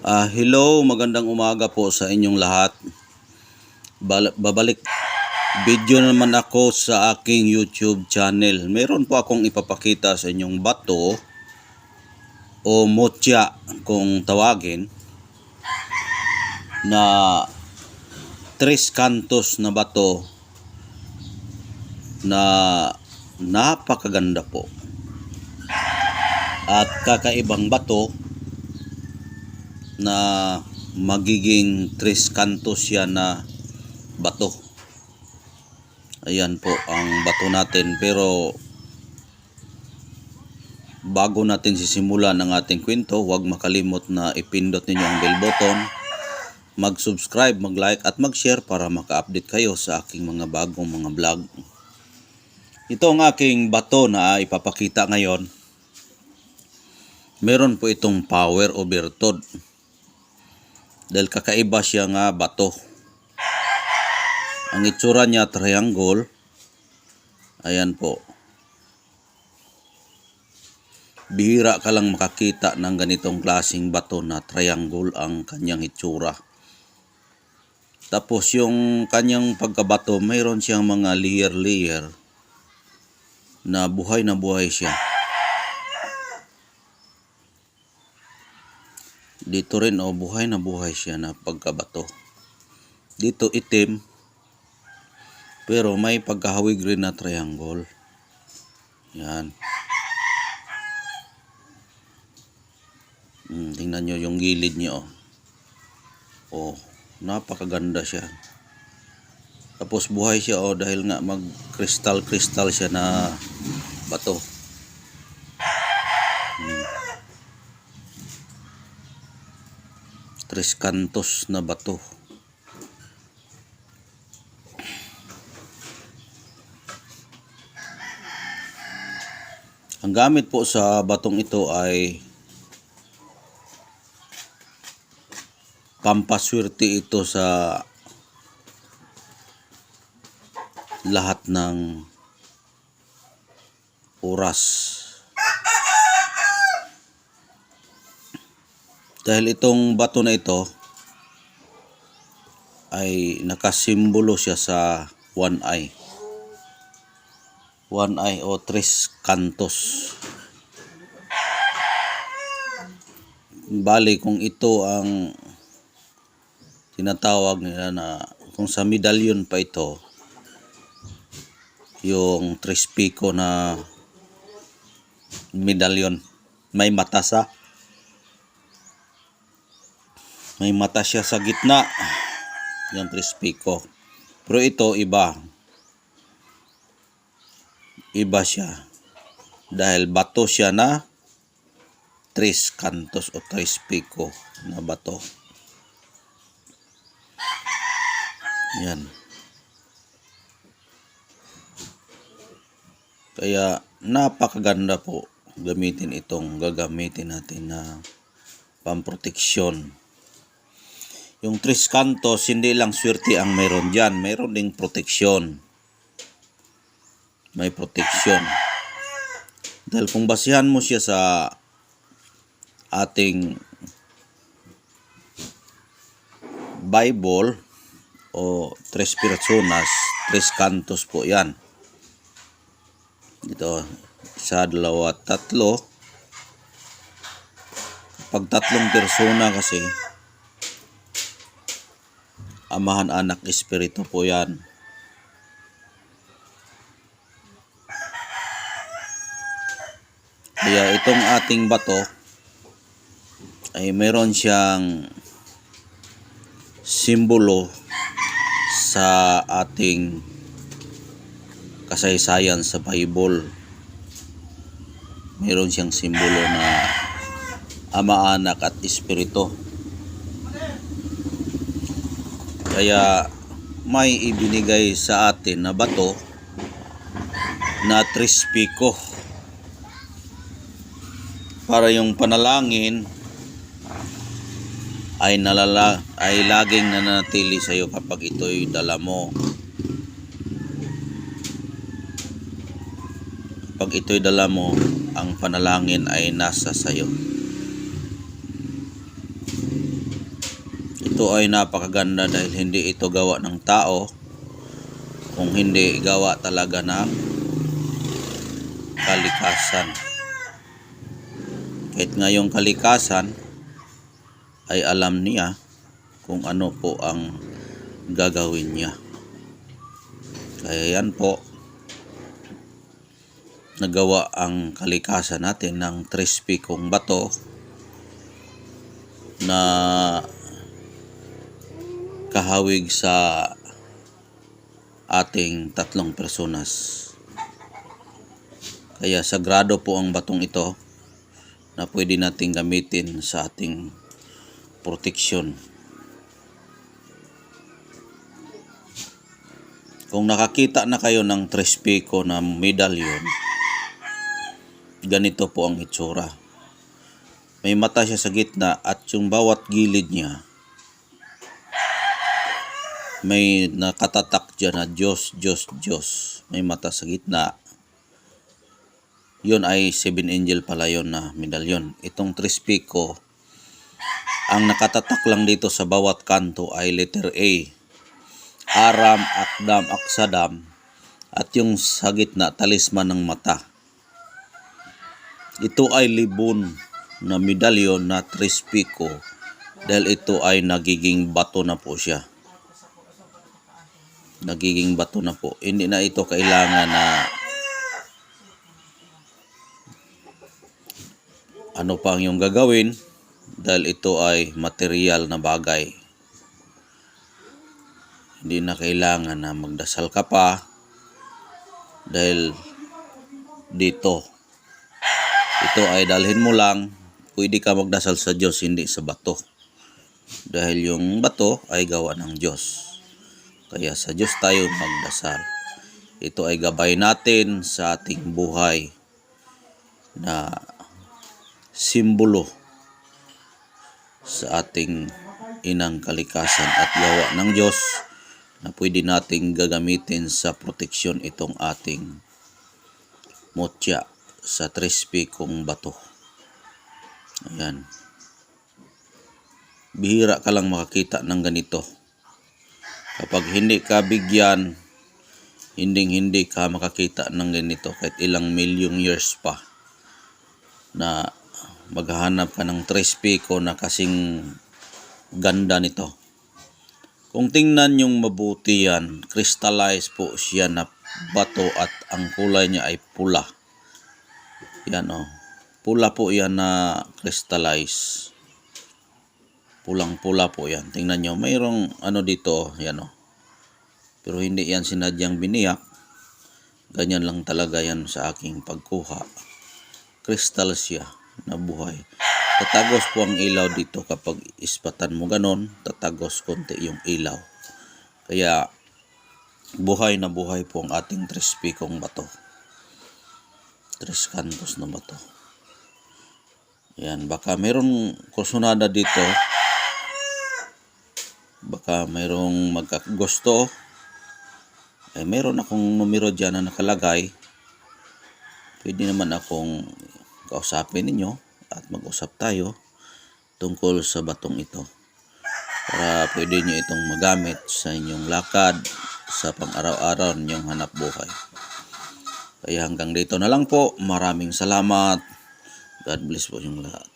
Hello, magandang umaga po sa inyong lahat. Babalik video naman ako sa aking YouTube channel. Meron po akong ipapakita sa inyong bato o motya kung tawagin na tres cantos na bato na napakaganda po. At kakaibang bato na magiging tres cantos yan na bato. Ayan po ang bato natin. Pero bago natin sisimulan ang ating kwento, huwag makalimot na ipindot ninyo ang bell button, mag-subscribe, mag-like at mag-share para maka-update kayo sa aking mga bagong mga vlog. Ito ang aking bato na ipapakita ngayon. Meron po itong power o bertod. Dahil kakaiba siya nga bato. Ang itsura niya triangle. Ayan po. Bihira ka lang makakita ng ganitong klaseng bato na triangle ang kanyang itsura. Tapos yung kanyang pagkabato, mayroon siyang mga layer na buhay siya. Dito rin buhay na buhay siya na pagkabato. Dito itim, pero may pagkahawig rin na triangle. Yan. Tingnan nyo yung gilid niya. Napakaganda siya. Tapos buhay siya dahil nga mag-crystal siya na bato. Tres cantos na bato. Ang gamit po sa batong ito ay pampaswerte ito sa lahat ng oras. Dahil itong bato na ito ay nakasimbolo siya sa one eye. One eye o tres cantos. Bali kung ito ang tinatawag nila na kung sa medalyon pa ito, yung tres pico na medalyon, may mata sa may mata siya sa gitna, yung tres pico. Pero ito iba siya dahil bato siya na tres cantos o tres pico na bato. Yan. Kaya napakaganda po gagamitin natin na pamproteksyon. Yung tres cantos, hindi lang swerte ang meron dyan. Meron ding proteksyon. May proteksyon. Dahil kung basihan mo siya sa ating Bible o tres personas, tres cantos po yan. Ito, isa, dalawa, tatlo. Pag tatlong persona kasi, Amahan, Anak, Espiritu po yan. Kaya itong ating bato ay meron siyang simbolo sa ating kasaysayan sa Bible. Meron siyang simbolo na Ama, Anak at Espiritu. Kaya may ibinigay sa atin na bato na tres pico para yung panalangin ay laging nananatili sa iyo kapag ito'y dala mo. Kapag ito'y dala mo, ang panalangin ay nasa sa iyo. Ito ay napakaganda dahil hindi ito gawa ng tao, kung hindi gawa talaga ng kalikasan. Kahit ngayong kalikasan ay alam niya kung ano po ang gagawin niya. Kaya yan po, nagawa ang kalikasan natin ng 3 pikong bato na kahawig sa ating 3 personas. Kaya sagrado po ang batong ito na pwede nating gamitin sa ating proteksyon. Kung nakakita na kayo ng 3 piko na medalyon, ganito po ang itsura. May mata siya sa gitna at yung bawat gilid niya may nakatatak dyan na Diyos, Diyos, Diyos. May mata sa gitna. Yun ay 7 angel pala yun na medalyon. Itong 3 piko, ang nakatatak lang dito sa bawat kanto ay letter A. Aram, Akdam, Aksadam. At yung sa gitna, talisman ng mata. Ito ay libon na medalyon na 3 piko dahil ito ay nagiging bato na po siya. Nagiging bato na po. Hindi na ito kailangan na ano pa ang iyong gagawin dahil ito ay material na bagay. Hindi na kailangan na magdasal ka pa dahil dito. Ito ay dalhin mo lang, pwede ka magdasal sa Diyos, hindi sa bato. Dahil yung bato ay gawa ng Diyos. Kaya sa Diyos tayo magdasal. Ito ay gabay natin sa ating buhay na simbolo sa ating inang kalikasan at gawa ng Diyos na pwede nating gagamitin sa proteksyon itong ating motya sa 3 pikong bato. Ayan. Bihira ka lang makakita ng ganito. Kapag hindi ka bigyan, hindi ka makakita ng ganito kahit ilang milyong years pa na maghahanap ka ng 3 piko na kasing ganda nito. Kung tingnan yung mabuti yan, crystallized po siya na bato at ang kulay niya ay pula. Yan o. Pula po yan na crystallized. Pulang-pula po yan. Tingnan nyo, mayroong ano dito, yan o. Pero hindi yan sinadyang biniyak. Ganyan lang talaga yan sa aking pagkuha. Crystal siya na buhay. Tatagos po ang ilaw dito kapag ispatan mo ganon, tatagos konti yung ilaw. Kaya buhay na buhay po ang ating 3 pikong bato. 3 kantos na bato. Yan, baka mayroong kursunada dito. Baka mayroong magkagusto. Eh, mayroon akong numero dyan na nakalagay. Pwede naman akong kausapin ninyo at mag-usap tayo tungkol sa batong ito. Para pwede nyo itong magamit sa inyong lakad, sa pang-araw-araw ninyong hanap buhay. Kaya hanggang dito na lang po. Maraming salamat. God bless po yung lahat.